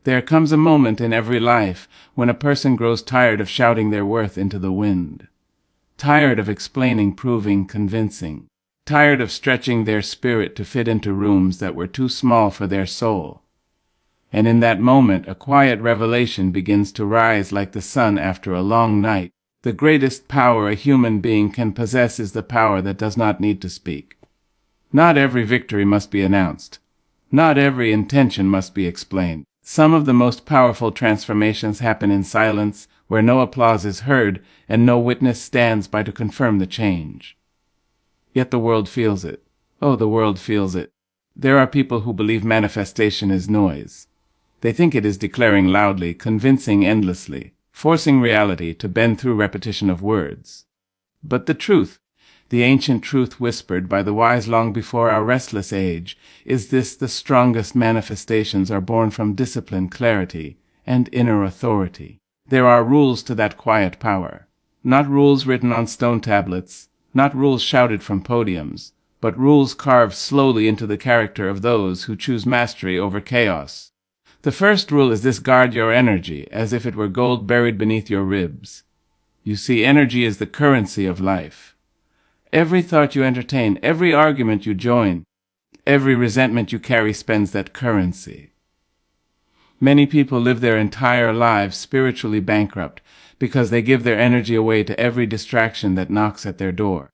There comes a moment in every life when a person grows tired of shouting their worth into the wind. Tired of explaining, proving, convincing. Tired of stretching their spirit to fit into rooms that were too small for their soul. And in that moment, a quiet revelation begins to rise like the sun after a long night. The greatest power a human being can possess is the power that does not need to speak. Not every victory must be announced. Not every intention must be explained. Some of the most powerful transformations happen in silence, where no applause is heard and no witness stands by to confirm the change. Yet the world feels it. Oh, the world feels it. There are people who believe manifestation is noise. They think it is declaring loudly, convincing endlessly, forcing reality to bend through repetition of words. But the truth, the ancient truth whispered by the wise long before our restless age, is this: the strongest manifestations are born from discipline, clarity, and inner authority. There are rules to that quiet power. Not rules written on stone tablets, not rules shouted from podiums, but rules carved slowly into the character of those who choose mastery over chaos. The first rule is this: guard your energy as if it were gold buried beneath your ribs. You see, energy is the currency of life. Every thought you entertain, every argument you join, every resentment you carry spends that currency. Many people live their entire lives spiritually bankrupt because they give their energy away to every distraction that knocks at their door.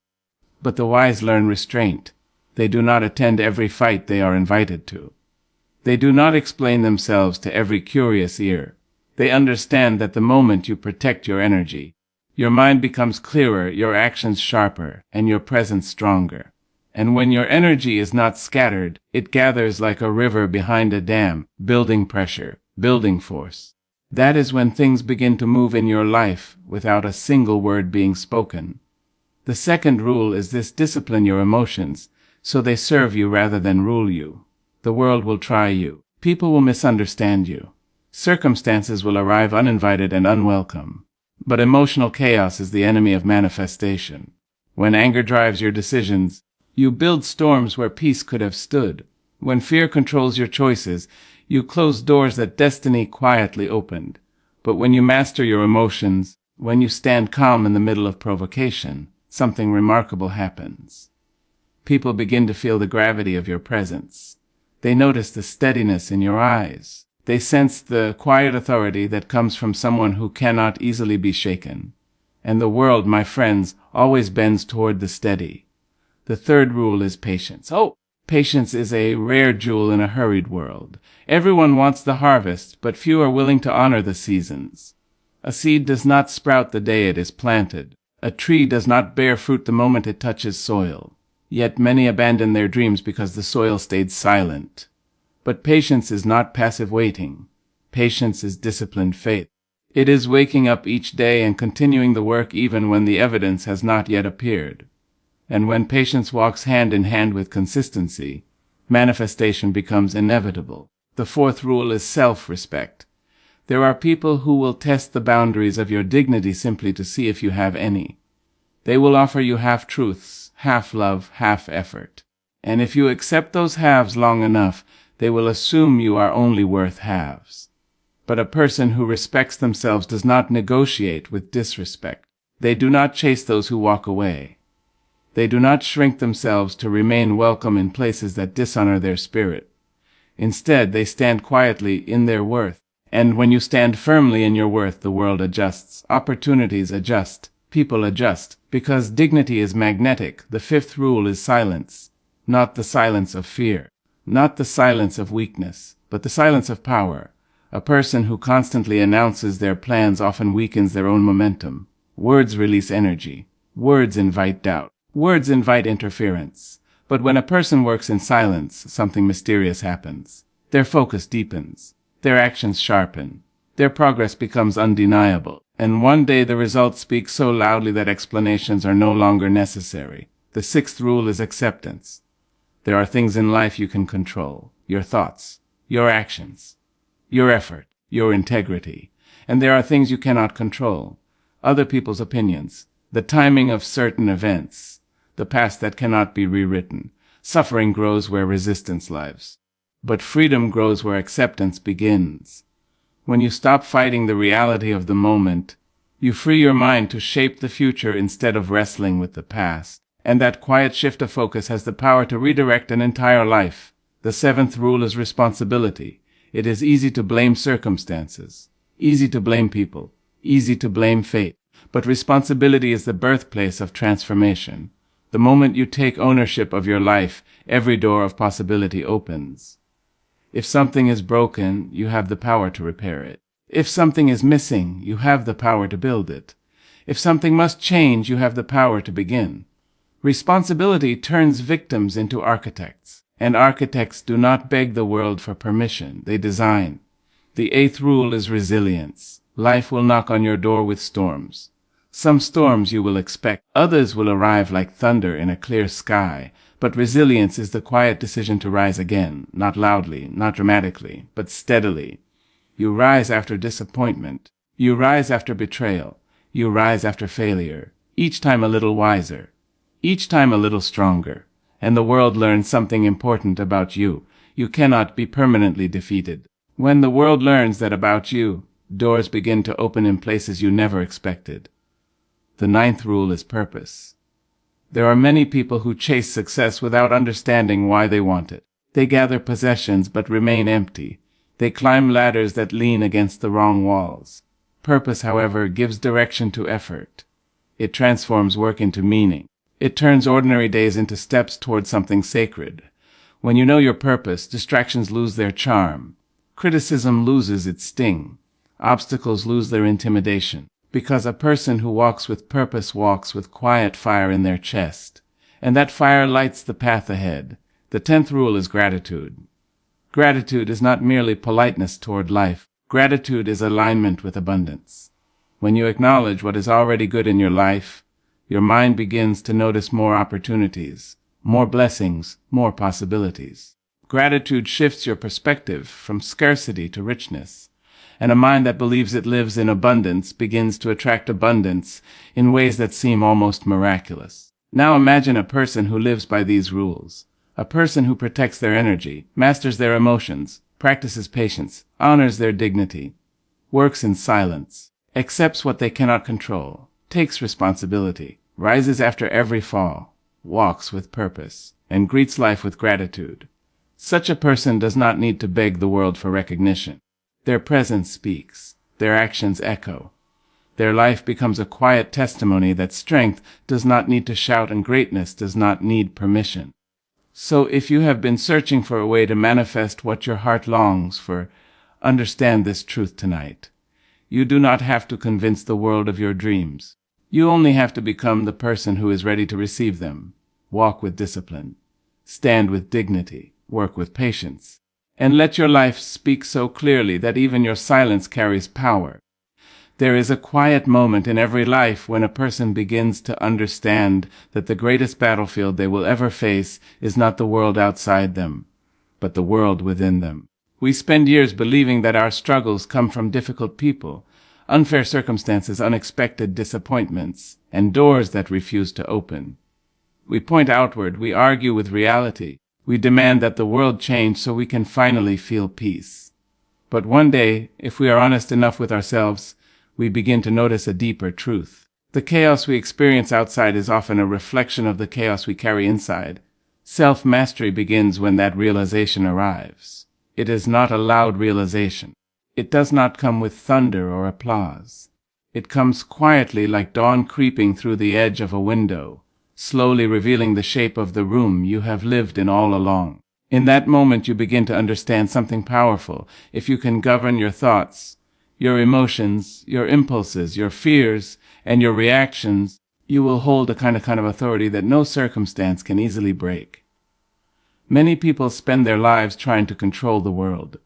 But the wise learn restraint. They do not attend every fight they are invited to. They do not explain themselves to every curious ear. They understand that the moment you protect your energy, your mind becomes clearer, your actions sharper, and your presence stronger. And when your energy is not scattered, it gathers like a river behind a dam, building pressure, building force. That is when things begin to move in your life without a single word being spoken. The second rule is this: discipline your emotions, so they serve you rather than rule you. The world will try you. People will misunderstand you. Circumstances will arrive uninvited and unwelcome. But emotional chaos is the enemy of manifestation. When anger drives your decisions, you build storms where peace could have stood. When fear controls your choices, you close doors that destiny quietly opened. But when you master your emotions, when you stand calm in the middle of provocation, something remarkable happens. People begin to feel the gravity of your presence. They notice the steadiness in your eyes. They sense the quiet authority that comes from someone who cannot easily be shaken. And the world, my friends, always bends toward the steady. The third rule is patience. Oh, patience is a rare jewel in a hurried world. Everyone wants the harvest, but few are willing to honor the seasons. A seed does not sprout the day it is planted. A tree does not bear fruit the moment it touches soil. Yet many abandon their dreams because the soil stayed silent. But patience is not passive waiting. Patience is disciplined faith. It is waking up each day and continuing the work even when the evidence has not yet appeared. And when patience walks hand in hand with consistency, manifestation becomes inevitable. The fourth rule is self-respect. There are people who will test the boundaries of your dignity simply to see if you have any. They will offer you half-truths, half love, half effort. And if you accept those halves long enough, they will assume you are only worth halves. But a person who respects themselves does not negotiate with disrespect. They do not chase those who walk away. They do not shrink themselves to remain welcome in places that dishonor their spirit. Instead, they stand quietly in their worth. And when you stand firmly in your worth, the world adjusts, opportunities adjust, people adjust, because dignity is magnetic. The fifth rule is silence, not the silence of fear. Not the silence of weakness, but the silence of power. A person who constantly announces their plans often weakens their own momentum. Words release energy. Words invite doubt. Words invite interference. But when a person works in silence, something mysterious happens. Their focus deepens. Their actions sharpen. Their progress becomes undeniable. And one day the results speak so loudly that explanations are no longer necessary. The sixth rule is acceptance. There are things in life you can control: your thoughts, your actions, your effort, your integrity. And there are things you cannot control: other people's opinions, the timing of certain events, the past that cannot be rewritten. Suffering grows where resistance lives. But freedom grows where acceptance begins. When you stop fighting the reality of the moment, you free your mind to shape the future instead of wrestling with the past. And that quiet shift of focus has the power to redirect an entire life. The seventh rule is responsibility. It is easy to blame circumstances, easy to blame people, easy to blame fate. But responsibility is the birthplace of transformation. The moment you take ownership of your life, every door of possibility opens. If something is broken, you have the power to repair it. If something is missing, you have the power to build it. If something must change, you have the power to begin. Responsibility turns victims into architects, and architects do not beg the world for permission, they design. The eighth rule is resilience. Life will knock on your door with storms. Some storms you will expect, others will arrive like thunder in a clear sky, but resilience is the quiet decision to rise again, not loudly, not dramatically, but steadily. You rise after disappointment, you rise after betrayal, you rise after failure, each time a little wiser, each time a little stronger, and the world learns something important about you. You cannot be permanently defeated. When the world learns that about you, doors begin to open in places you never expected. The ninth rule is purpose. There are many people who chase success without understanding why they want it. They gather possessions but remain empty. They climb ladders that lean against the wrong walls. Purpose, however, gives direction to effort. It transforms work into meaning. It turns ordinary days into steps toward something sacred. When you know your purpose, distractions lose their charm. Criticism loses its sting. Obstacles lose their intimidation. Because a person who walks with purpose walks with quiet fire in their chest, and that fire lights the path ahead. The 10th rule is gratitude. Gratitude is not merely politeness toward life. Gratitude is alignment with abundance. When you acknowledge what is already good in your life, your mind begins to notice more opportunities, more blessings, more possibilities. Gratitude shifts your perspective from scarcity to richness. And a mind that believes it lives in abundance begins to attract abundance in ways that seem almost miraculous. Now imagine a person who lives by these rules, a person who protects their energy, masters their emotions, practices patience, honors their dignity, works in silence, accepts what they cannot control, takes responsibility, rises after every fall, walks with purpose, and greets life with gratitude. Such a person does not need to beg the world for recognition. Their presence speaks, their actions echo. Their life becomes a quiet testimony that strength does not need to shout and greatness does not need permission. So if you have been searching for a way to manifest what your heart longs for, understand this truth tonight. You do not have to convince the world of your dreams. You only have to become the person who is ready to receive them. Walk with discipline. Stand with dignity. Work with patience. And let your life speak so clearly that even your silence carries power. There is a quiet moment in every life when a person begins to understand that the greatest battlefield they will ever face is not the world outside them, but the world within them. We spend years believing that our struggles come from difficult people, unfair circumstances, unexpected disappointments, and doors that refuse to open. We point outward, we argue with reality. We demand that the world change so we can finally feel peace. But one day, if we are honest enough with ourselves, we begin to notice a deeper truth. The chaos we experience outside is often a reflection of the chaos we carry inside. Self-mastery begins when that realization arrives. It is not a loud realization. It does not come with thunder or applause. It comes quietly like dawn creeping through the edge of a window, slowly revealing the shape of the room you have lived in all along. In that moment you begin to understand something powerful. If you can govern your thoughts, your emotions, your impulses, your fears, and your reactions, you will hold a kind of authority that no circumstance can easily break. Many people spend their lives trying to control the world.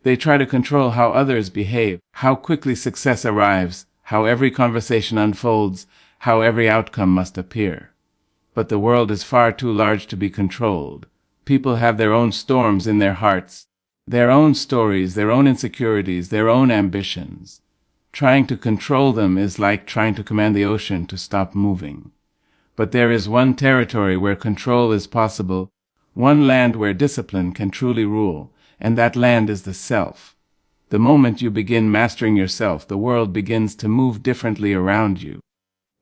They try to control how others behave, how quickly success arrives, how every conversation unfolds, how every outcome must appear. But the world is far too large to be controlled. People have their own storms in their hearts, their own stories, their own insecurities, their own ambitions. Trying to control them is like trying to command the ocean to stop moving. But there is one territory where control is possible, one land where discipline can truly rule, and that land is the self. The moment you begin mastering yourself, the world begins to move differently around you.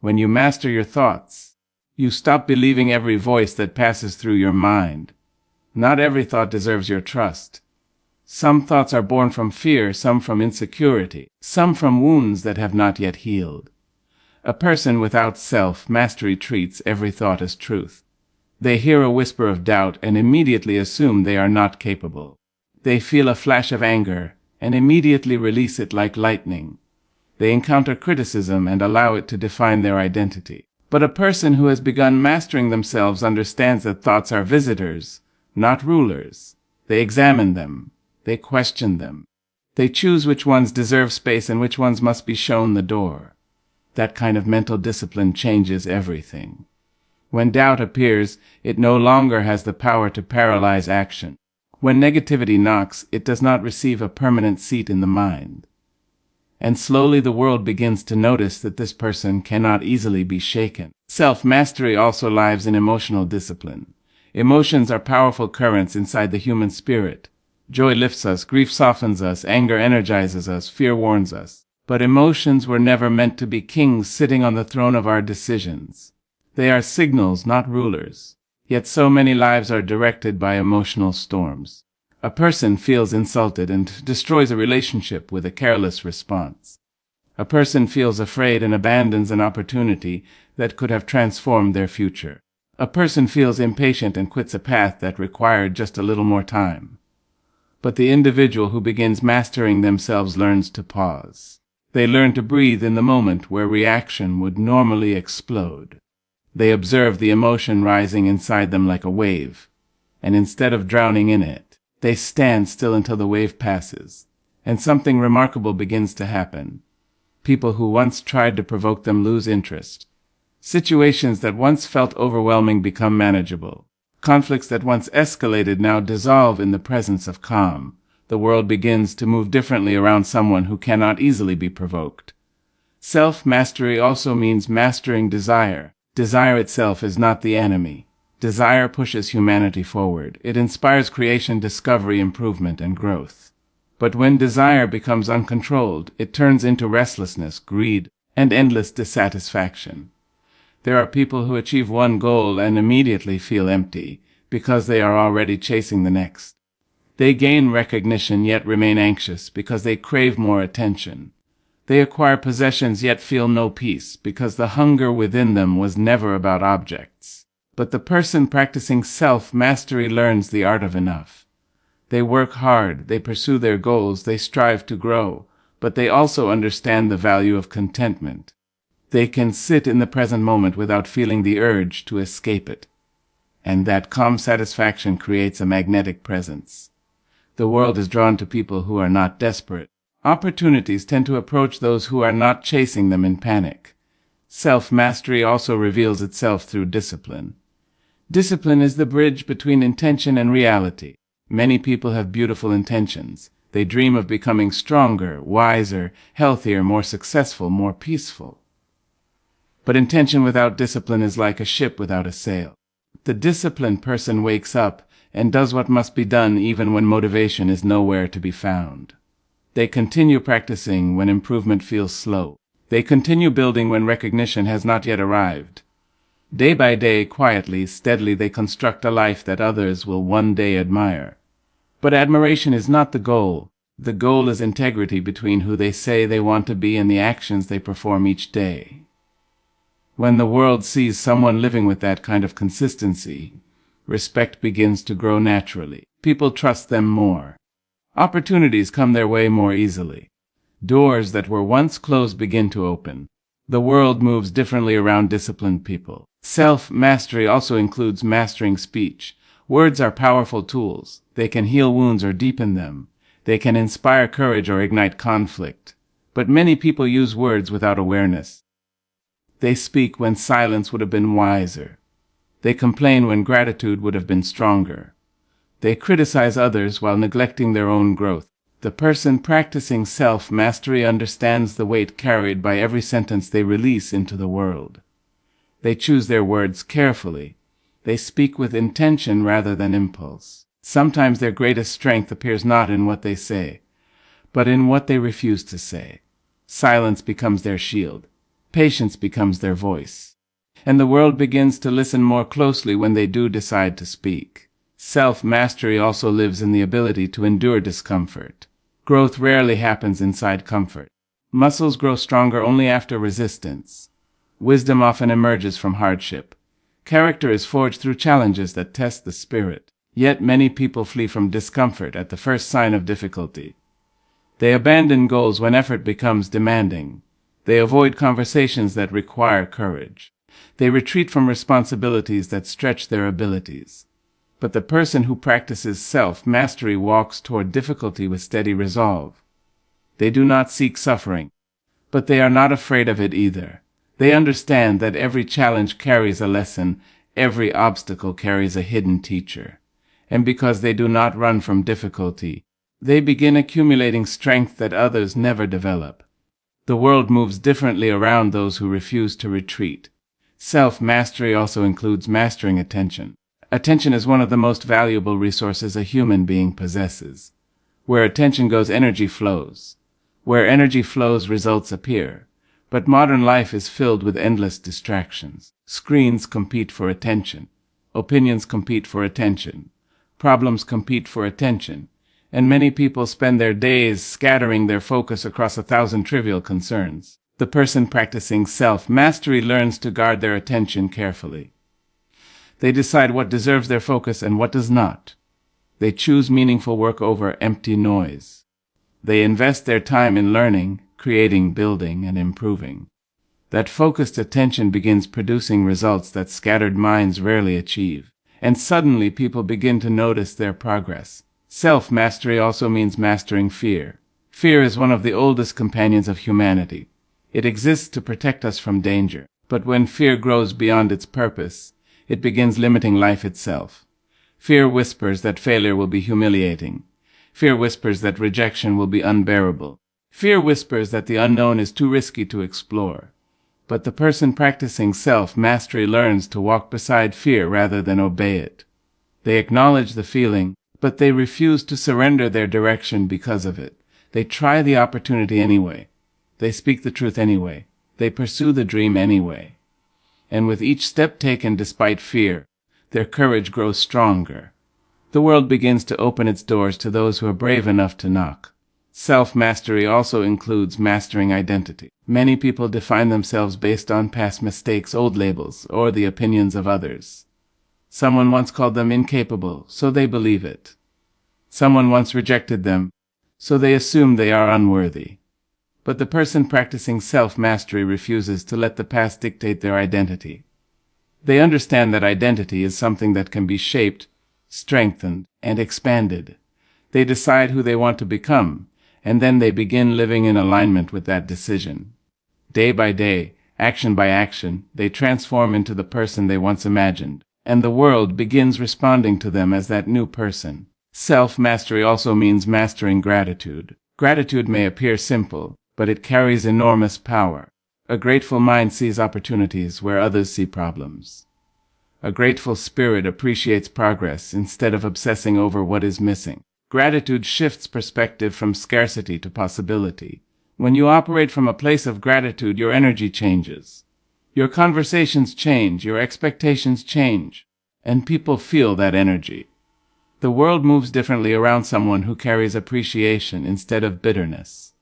When you master your thoughts, you stop believing every voice that passes through your mind. Not every thought deserves your trust. Some thoughts are born from fear, some from insecurity, some from wounds that have not yet healed. A person without self-mastery treats every thought as truth. They hear a whisper of doubt and immediately assume they are not capable. They feel a flash of anger and immediately release it like lightning. They encounter criticism and allow it to define their identity. But a person who has begun mastering themselves understands that thoughts are visitors, not rulers. They examine them. They question them. They choose which ones deserve space and which ones must be shown the door. That kind of mental discipline changes everything. When doubt appears, it no longer has the power to paralyze action. When negativity knocks, it does not receive a permanent seat in the mind. And slowly the world begins to notice that this person cannot easily be shaken. Self-mastery also lies in emotional discipline. Emotions are powerful currents inside the human spirit. Joy lifts us, grief softens us, anger energizes us, fear warns us. But emotions were never meant to be kings sitting on the throne of our decisions. They are signals, not rulers. Yet so many lives are directed by emotional storms. A person feels insulted and destroys a relationship with a careless response. A person feels afraid and abandons an opportunity that could have transformed their future. A person feels impatient and quits a path that required just a little more time. But the individual who begins mastering themselves learns to pause. They learn to breathe in the moment where reaction would normally explode. They observe the emotion rising inside them like a wave, and instead of drowning in it, they stand still until the wave passes, and something remarkable begins to happen. People who once tried to provoke them lose interest. Situations that once felt overwhelming become manageable. Conflicts that once escalated now dissolve in the presence of calm. The world begins to move differently around someone who cannot easily be provoked. Self-mastery also means mastering desire. Desire itself is not the enemy. Desire pushes humanity forward. It inspires creation, discovery, improvement, and growth. But when desire becomes uncontrolled, it turns into restlessness, greed, and endless dissatisfaction. There are people who achieve one goal and immediately feel empty because they are already chasing the next. They gain recognition yet remain anxious because they crave more attention. They acquire possessions yet feel no peace because the hunger within them was never about objects. But the person practicing self-mastery learns the art of enough. They work hard, they pursue their goals, they strive to grow, but they also understand the value of contentment. They can sit in the present moment without feeling the urge to escape it. And that calm satisfaction creates a magnetic presence. The world is drawn to people who are not desperate. Opportunities tend to approach those who are not chasing them in panic. Self-mastery also reveals itself through discipline. Discipline is the bridge between intention and reality. Many people have beautiful intentions. They dream of becoming stronger, wiser, healthier, more successful, more peaceful. But intention without discipline is like a ship without a sail. The disciplined person wakes up and does what must be done even when motivation is nowhere to be found. They continue practicing when improvement feels slow. They continue building when recognition has not yet arrived. Day by day, quietly, steadily, they construct a life that others will one day admire. But admiration is not the goal. The goal is integrity between who they say they want to be and the actions they perform each day. When the world sees someone living with that kind of consistency, respect begins to grow naturally. People trust them more. Opportunities come their way more easily. Doors that were once closed begin to open. The world moves differently around disciplined people. Self-mastery also includes mastering speech. Words are powerful tools. They can heal wounds or deepen them. They can inspire courage or ignite conflict. But many people use words without awareness. They speak when silence would have been wiser. They complain when gratitude would have been stronger. They criticize others while neglecting their own growth. The person practicing self-mastery understands the weight carried by every sentence they release into the world. They choose their words carefully. They speak with intention rather than impulse. Sometimes their greatest strength appears not in what they say, but in what they refuse to say. Silence becomes their shield. Patience becomes their voice. And the world begins to listen more closely when they do decide to speak. Self-mastery also lives in the ability to endure discomfort. Growth rarely happens inside comfort. Muscles grow stronger only after resistance. Wisdom often emerges from hardship. Character is forged through challenges that test the spirit. Yet many people flee from discomfort at the first sign of difficulty. They abandon goals when effort becomes demanding. They avoid conversations that require courage. They retreat from responsibilities that stretch their abilities. But the person who practices self-mastery walks toward difficulty with steady resolve. They do not seek suffering, but they are not afraid of it either. They understand that every challenge carries a lesson, every obstacle carries a hidden teacher. And because they do not run from difficulty, they begin accumulating strength that others never develop. The world moves differently around those who refuse to retreat. Self-mastery also includes mastering attention. Attention is one of the most valuable resources a human being possesses. Where attention goes, energy flows. Where energy flows, results appear. But modern life is filled with endless distractions. Screens compete for attention. Opinions compete for attention. Problems compete for attention. And many people spend their days scattering their focus across 1,000 trivial concerns. The person practicing self-mastery learns to guard their attention carefully. They decide what deserves their focus and what does not. They choose meaningful work over empty noise. They invest their time in learning, creating, building, and improving. That focused attention begins producing results that scattered minds rarely achieve. And suddenly people begin to notice their progress. Self-mastery also means mastering fear. Fear is one of the oldest companions of humanity. It exists to protect us from danger. But when fear grows beyond its purpose, it begins limiting life itself. Fear whispers that failure will be humiliating. Fear whispers that rejection will be unbearable. Fear whispers that the unknown is too risky to explore. But the person practicing self-mastery learns to walk beside fear rather than obey it. They acknowledge the feeling, but they refuse to surrender their direction because of it. They try the opportunity anyway. They speak the truth anyway. They pursue the dream anyway. And with each step taken despite fear, their courage grows stronger. The world begins to open its doors to those who are brave enough to knock. Self-mastery also includes mastering identity. Many people define themselves based on past mistakes, old labels, or the opinions of others. Someone once called them incapable, so they believe it. Someone once rejected them, so they assume they are unworthy. But the person practicing self-mastery refuses to let the past dictate their identity. They understand that identity is something that can be shaped, strengthened, and expanded. They decide who they want to become, and then they begin living in alignment with that decision. Day by day, action by action, they transform into the person they once imagined, and the world begins responding to them as that new person. Self-mastery also means mastering gratitude. Gratitude may appear simple, but it carries enormous power. A grateful mind sees opportunities where others see problems. A grateful spirit appreciates progress instead of obsessing over what is missing. Gratitude shifts perspective from scarcity to possibility. When you operate from a place of gratitude, your energy changes. Your conversations change, your expectations change, and people feel that energy. The world moves differently around someone who carries appreciation instead of bitterness.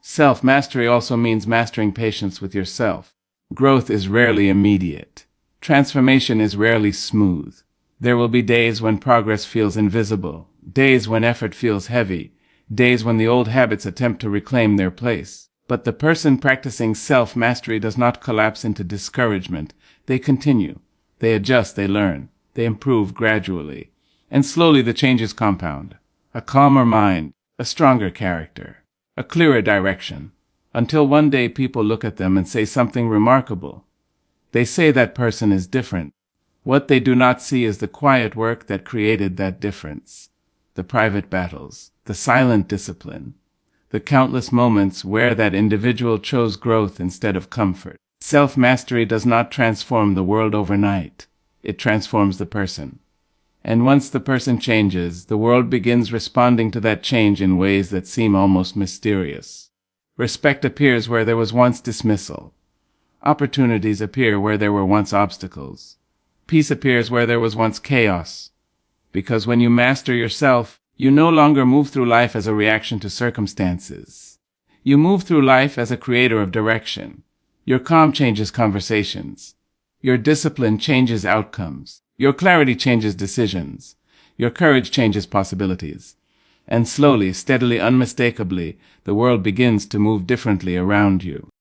Self-mastery also means mastering patience with yourself. Growth is rarely immediate. Transformation is rarely smooth. There will be days when progress feels invisible, days when effort feels heavy, days when the old habits attempt to reclaim their place. But the person practicing self-mastery does not collapse into discouragement. They continue. They adjust, they learn, they improve gradually. And slowly the changes compound. A calmer mind, a stronger character, a clearer direction, until one day people look at them and say something remarkable. They say that person is different. What they do not see is the quiet work that created that difference, the private battles, the silent discipline, the countless moments where that individual chose growth instead of comfort. Self-mastery does not transform the world overnight. It transforms the person. And once the person changes, the world begins responding to that change in ways that seem almost mysterious. Respect appears where there was once dismissal. Opportunities appear where there were once obstacles. Peace appears where there was once chaos. Because when you master yourself, you no longer move through life as a reaction to circumstances. You move through life as a creator of direction. Your calm changes conversations. Your discipline changes outcomes. Your clarity changes decisions. Your courage changes possibilities. And slowly, steadily, unmistakably, the world begins to move differently around you.